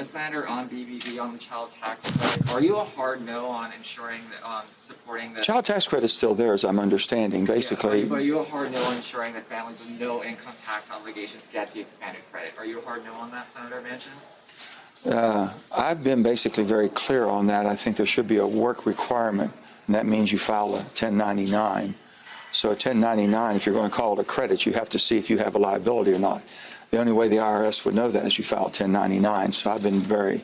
Senator, on BBB, on the child tax credit, are you a hard no on ensuring that, on supporting the Child tax credit is still there, as I'm understanding, basically. Yeah, but are you a hard no on ensuring that families with no income tax obligations get the expanded credit? Are you a hard no on that, Senator Manchin? I've been basically very clear on that. I think there should be a work requirement, and that means you file a 1099. So a 1099, if you're going to call it a credit, you have to see if you have a liability or not. The only way the IRS would know that is you file 1099. So I've been very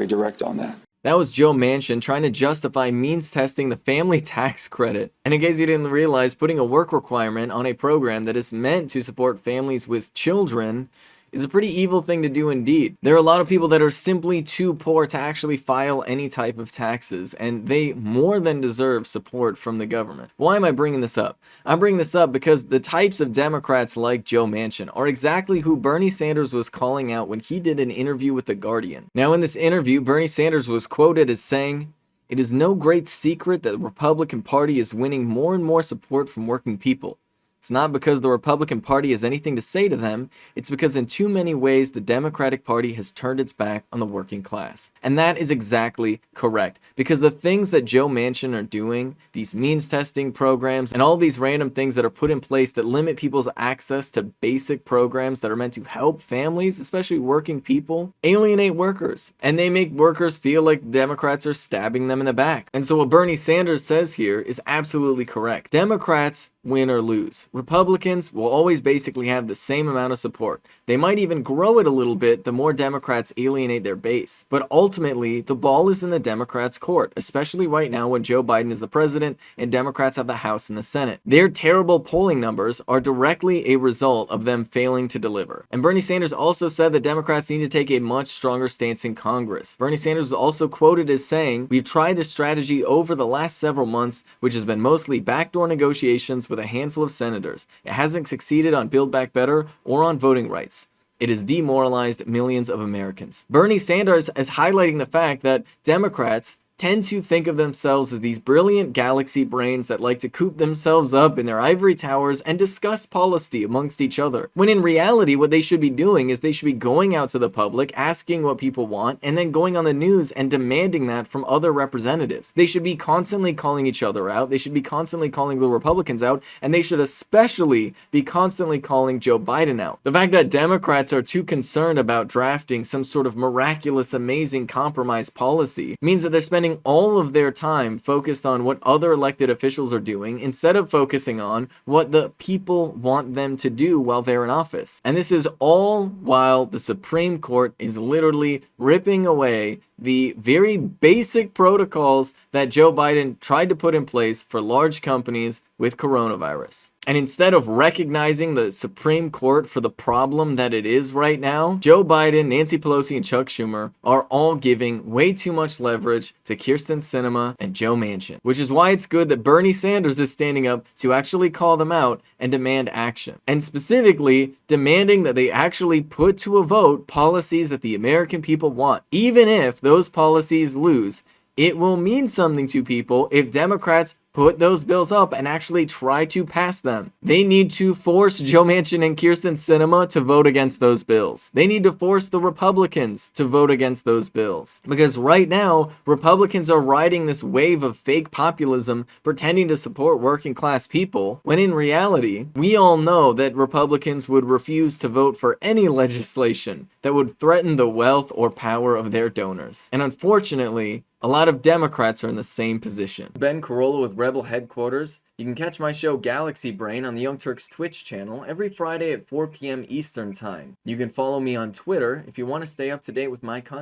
direct on that. That was Joe Manchin trying to justify means testing the family tax credit. And in case you didn't realize, putting a work requirement on a program that is meant to support families with children is a pretty evil thing to do indeed. There are a lot of people that are simply too poor to actually file any type of taxes, and they more than deserve support from the government. Why am I bringing this up? I'm bringing this up because the types of Democrats like Joe Manchin are exactly who Bernie Sanders was calling out when he did an interview with The Guardian. Now, in this interview, Bernie Sanders was quoted as saying, "It is no great secret that the Republican Party is winning more and more support from working people. It's not because the Republican Party has anything to say to them, it's because in too many ways the Democratic Party has turned its back on the working class." And that is exactly correct, because the things that Joe Manchin are doing, these means testing programs, and all these random things that are put in place that limit people's access to basic programs that are meant to help families, especially working people, alienate workers. And they make workers feel like Democrats are stabbing them in the back. And so what Bernie Sanders says here is absolutely correct. Democrats win or lose. Republicans will always basically have the same amount of support. They might even grow it a little bit the more Democrats alienate their base. But ultimately, the ball is in the Democrats' court, especially right now when Joe Biden is the president and Democrats have the House and the Senate. Their terrible polling numbers are directly a result of them failing to deliver. And Bernie Sanders also said that Democrats need to take a much stronger stance in Congress. Bernie Sanders was also quoted as saying, "We've tried this strategy over the last several months, which has been mostly backdoor negotiations with a handful of senators. It hasn't succeeded on Build Back Better or on voting rights. It has demoralized millions of Americans." Bernie Sanders is highlighting the fact that Democrats tend to think of themselves as these brilliant galaxy brains that like to coop themselves up in their ivory towers and discuss policy amongst each other. When in reality, what they should be doing is they should be going out to the public, asking what people want, and then going on the news and demanding that from other representatives. They should be constantly calling each other out. They should be constantly calling the Republicans out, and they should especially be constantly calling Joe Biden out. The fact that Democrats are too concerned about drafting some sort of miraculous, amazing compromise policy means that they're spending all of their time focused on what other elected officials are doing instead of focusing on what the people want them to do while they're in office. And this is all while the Supreme Court is literally ripping away the very basic protocols that Joe Biden tried to put in place for large companies with coronavirus. And instead of recognizing the Supreme Court for the problem that it is right now, Joe Biden, Nancy Pelosi, and Chuck Schumer are all giving way too much leverage to Kyrsten Sinema and Joe Manchin, which is why it's good that Bernie Sanders is standing up to actually call them out and demand action. And specifically, demanding that they actually put to a vote policies that the American people want. Even if those policies lose, it will mean something to people if Democrats put those bills up and actually try to pass them. They need to force Joe Manchin and Kyrsten Sinema to vote against those bills. They need to force the Republicans to vote against those bills. Because right now, Republicans are riding this wave of fake populism, pretending to support working class people, when in reality, we all know that Republicans would refuse to vote for any legislation that would threaten the wealth or power of their donors. And unfortunately, a lot of Democrats are in the same position. Ben Carollo with Rebel Headquarters. You can catch my show Galaxy Brain on the Young Turks Twitch channel every Friday at 4 p.m. Eastern Time. You can follow me on Twitter if you want to stay up to date with my content.